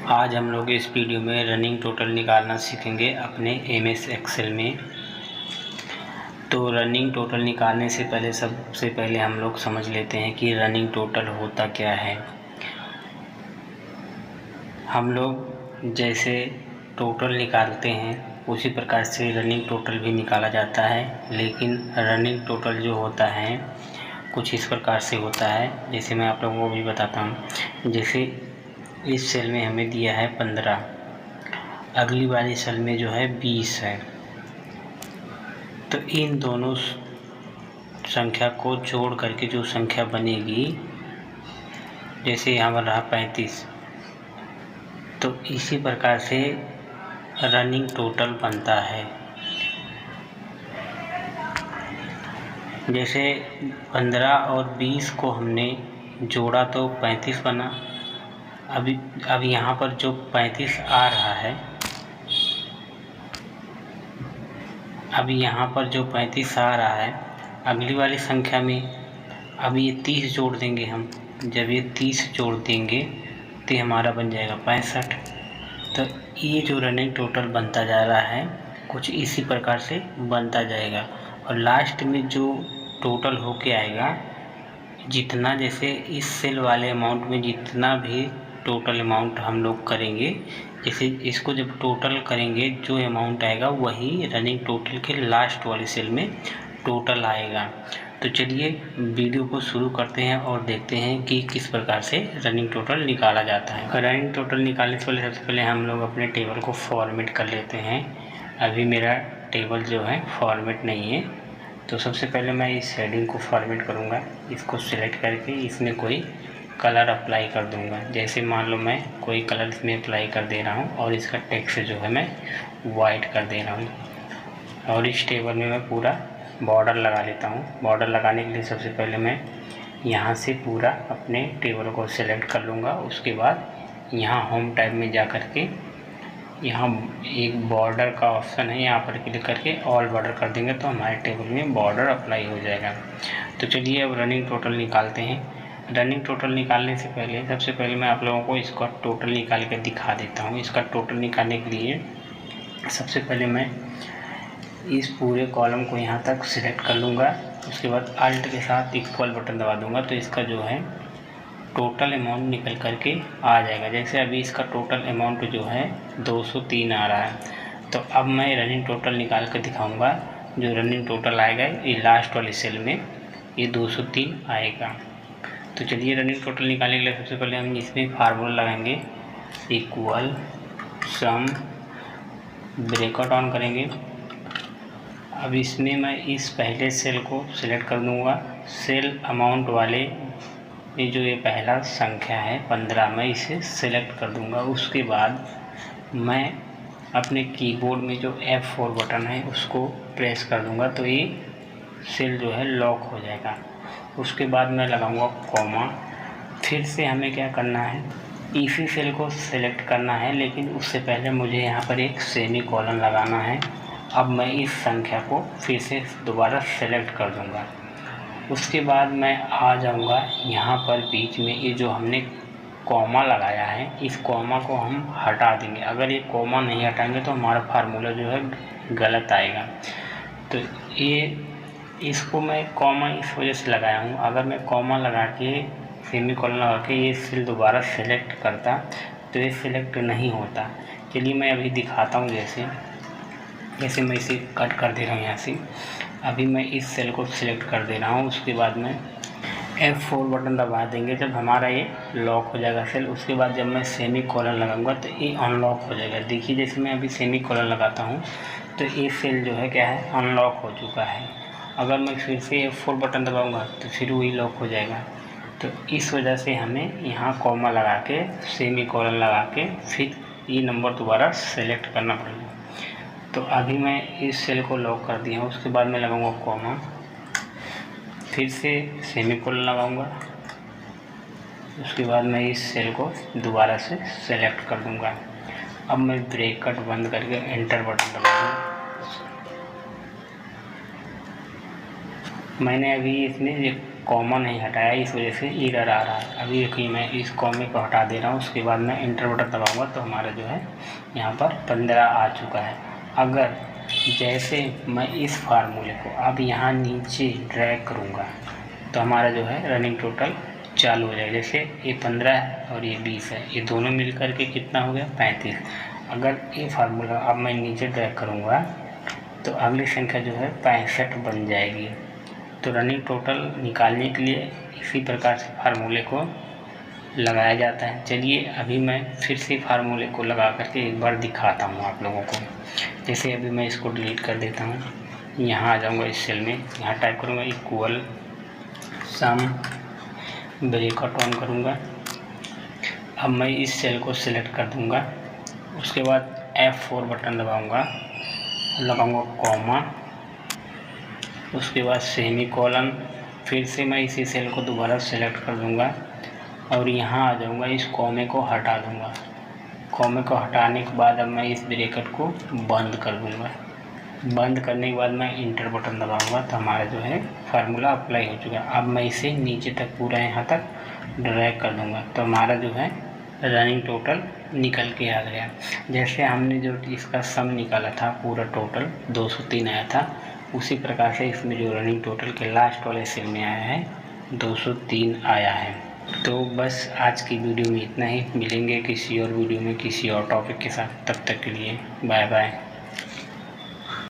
आज हम लोग इस वीडियो में रनिंग टोटल निकालना सीखेंगे अपने एमएस एक्सेल में। तो रनिंग टोटल निकालने से पहले सबसे पहले हम लोग समझ लेते हैं कि रनिंग टोटल होता क्या है। हम लोग जैसे टोटल निकालते हैं उसी प्रकार से रनिंग टोटल भी निकाला जाता है, लेकिन रनिंग टोटल जो होता है कुछ इस प्रकार से होता है। जैसे मैं आप लोगों को भी बताता हूँ। जैसे इस सेल में हमें दिया है 15, अगली वाली सेल में जो है 20 है, तो इन दोनों संख्या को जोड़ करके जो संख्या बनेगी, जैसे यहाँ पर रहा 35, तो इसी प्रकार से रनिंग टोटल बनता है। जैसे 15 और 20 को हमने जोड़ा तो 35 बना। अब यहाँ पर जो 35 आ रहा है, अगली वाली संख्या में अब ये 30 जोड़ देंगे हम। जब ये 30 जोड़ देंगे तो हमारा बन जाएगा 65। तो ये जो रनिंग टोटल बनता जा रहा है कुछ इसी प्रकार से बनता जाएगा, और लास्ट में जो टोटल होके आएगा, जितना जैसे इस सेल वाले अमाउंट में जितना भी टोटल अमाउंट हम लोग करेंगे, जैसे इसको जब टोटल करेंगे जो अमाउंट आएगा वही रनिंग टोटल के लास्ट वाली सेल में टोटल आएगा। तो चलिए वीडियो को शुरू करते हैं और देखते हैं कि किस प्रकार से रनिंग टोटल निकाला जाता है। रनिंग टोटल निकालने से पहले सबसे पहले हम लोग अपने टेबल को फॉर्मेट कर लेते हैं। अभी मेरा टेबल जो है फॉर्मेट नहीं है, तो सबसे पहले मैं इस हेडिंग को फॉर्मेट करूँगा। इसको सिलेक्ट करके इसमें कोई कलर अप्लाई कर दूँगा। जैसे मान लो मैं कोई कलर इसमें अप्लाई कर दे रहा हूँ और इसका टेक्स्ट जो है मैं वाइट कर दे रहा हूँ, और इस टेबल में मैं पूरा बॉर्डर लगा लेता हूँ। बॉर्डर लगाने के लिए सबसे पहले मैं यहाँ से पूरा अपने टेबल को सिलेक्ट कर लूँगा। उसके बाद यहाँ होम टैब में जा कर के यहाँ एक बॉर्डर का ऑप्शन है, यहाँ पर क्लिक करके ऑल बॉर्डर कर देंगे तो हमारे टेबल में बॉर्डर अप्लाई हो जाएगा। तो चलिए अब रनिंग टोटल निकालते हैं। रनिंग टोटल निकालने से पहले सबसे पहले मैं आप लोगों को इसका टोटल निकाल के दिखा देता हूँ। इसका टोटल निकालने के लिए सबसे पहले मैं इस पूरे कॉलम को यहाँ तक सिलेक्ट कर लूँगा। उसके बाद अल्ट के साथ इक्वल बटन दबा दूँगा, तो इसका जो है टोटल अमाउंट निकल करके आ जाएगा। जैसे अभी इसका टोटल अमाउंट जो है 203 आ रहा है। तो अब मैं रनिंग टोटल निकाल कर दिखाऊंगा। जो रनिंग टोटल आएगा ये लास्ट वाली सेल में ये 203 आएगा। तो चलिए रनिंग टोटल निकालने के लिए सबसे पहले हम इसमें फार्मूला लगाएंगे, इक्वल सम, ब्रैकेट ऑन करेंगे। अब इसमें मैं इस पहले सेल को सिलेक्ट कर दूँगा। सेल अमाउंट वाले ये जो ये पहला संख्या है 15, मैं इसे सिलेक्ट कर दूंगा। उसके बाद मैं अपने कीबोर्ड में जो F4 बटन है उसको प्रेस कर दूंगा, तो ये सेल जो है लॉक हो जाएगा। उसके बाद मैं लगाऊंगा कॉमा। फिर से हमें क्या करना है, इसी सेल को सिलेक्ट करना है, लेकिन उससे पहले मुझे यहाँ पर एक सेमी कॉलन लगाना है। अब मैं इस संख्या को फिर से दोबारा सेलेक्ट कर दूँगा। उसके बाद मैं आ जाऊंगा यहाँ पर बीच में, ये जो हमने कॉमा लगाया है इस कॉमा को हम हटा देंगे। अगर ये कॉमा नहीं हटाएंगे तो हमारा फार्मूला जो है गलत आएगा। तो ये इसको मैं कॉमा इस वजह से लगाया हूँ। अगर मैं कॉमा लगा के सेमी कॉलन लगा के ये सेल दोबारा सेलेक्ट करता तो ये सिलेक्ट नहीं होता। चलिए मैं अभी दिखाता हूँ। जैसे मैं इसे कट कर दे रहा हूँ यहाँ से। अभी मैं इस सेल को सिलेक्ट कर दे रहा हूँ। उसके बाद में F4 बटन दबा देंगे, जब हमारा ये लॉक हो जाएगा सेल। उसके बाद जब मैं सेमी कॉलन लगाऊंगा तो ये अनलॉक हो जाएगा। देखिए जैसे मैं अभी सेमी कॉलन लगाता हूँ तो ये सेल जो है क्या है, अनलॉक हो चुका है। अगर मैं फिर से F4 बटन दबाऊँगा तो फिर वही लॉक हो जाएगा। तो इस वजह से हमें यहाँ कॉमा लगा के सेमी कॉलन लगा के फिर ये नंबर दोबारा सेलेक्ट करना पड़ेगा। तो अभी मैं इस सेल को लॉक कर दिया हूँ। उसके बाद मैं लगाऊंगा कॉमा, फिर से सेमीकोलन लगाऊंगा। उसके बाद मैं इस सेल को दोबारा से सेलेक्ट कर दूंगा। अब मैं ब्रैकेट बंद करके एंटर बटन दबाऊंगा। मैंने अभी इसमें कॉमा नहीं हटाया, इस वजह से एरर आ रहा है। अभी देखिए मैं इस कॉमे को हटा दे रहा हूँ, उसके बाद मैं इंटर बटन दबाऊँगा तो हमारा जो है यहाँ पर 15 आ चुका है। अगर जैसे मैं इस फार्मूले को अब यहाँ नीचे ड्रैग करूँगा तो हमारा जो है रनिंग टोटल चालू हो जाएगा। जैसे ये 15 है और ये 20 है, ये दोनों मिल करके कितना हो गया 35। अगर ये फार्मूला अब मैं नीचे ड्रैग करूँगा तो अगली संख्या जो है 65 बन जाएगी। तो रनिंग टोटल निकालने के लिए इसी प्रकार से फार्मूले को लगाया जाता है। चलिए अभी मैं फिर से फार्मूले को लगा करके एक बार दिखाता हूँ आप लोगों को। जैसे अभी मैं इसको डिलीट कर देता हूँ, यहाँ आ जाऊँगा इस सेल में, यहाँ टाइप करूँगा इक्वल सम, ब्रैकेट ऑन करूँगा। अब मैं इस सेल को सिलेक्ट कर दूँगा, उसके बाद F4 बटन दबाऊँगा, लगाऊँगा कॉमा, उसके बाद सेमी कॉलन, फिर से मैं इसी सेल को दोबारा सेलेक्ट कर दूँगा और यहाँ आ जाऊँगा, इस कॉमे को हटा दूँगा। कॉमे को हटाने के बाद अब मैं इस ब्रैकेट को बंद कर दूँगा। बंद करने के बाद मैं इंटर बटन दबाऊँगा तो हमारा जो है फार्मूला अप्लाई हो चुका है। अब मैं इसे नीचे तक पूरा यहाँ तक ड्रैग कर दूँगा तो हमारा जो है रनिंग टोटल निकल के आ गया। जैसे हमने जो इसका सम निकाला था पूरा टोटल 203 आया था, उसी प्रकार से इसमें जो रनिंग टोटल के लास्ट वाले सेल में आया है 203 आया है। तो बस आज की वीडियो में इतना ही। मिलेंगे किसी और वीडियो में किसी और टॉपिक के साथ, तब तक के लिए बाय बाय।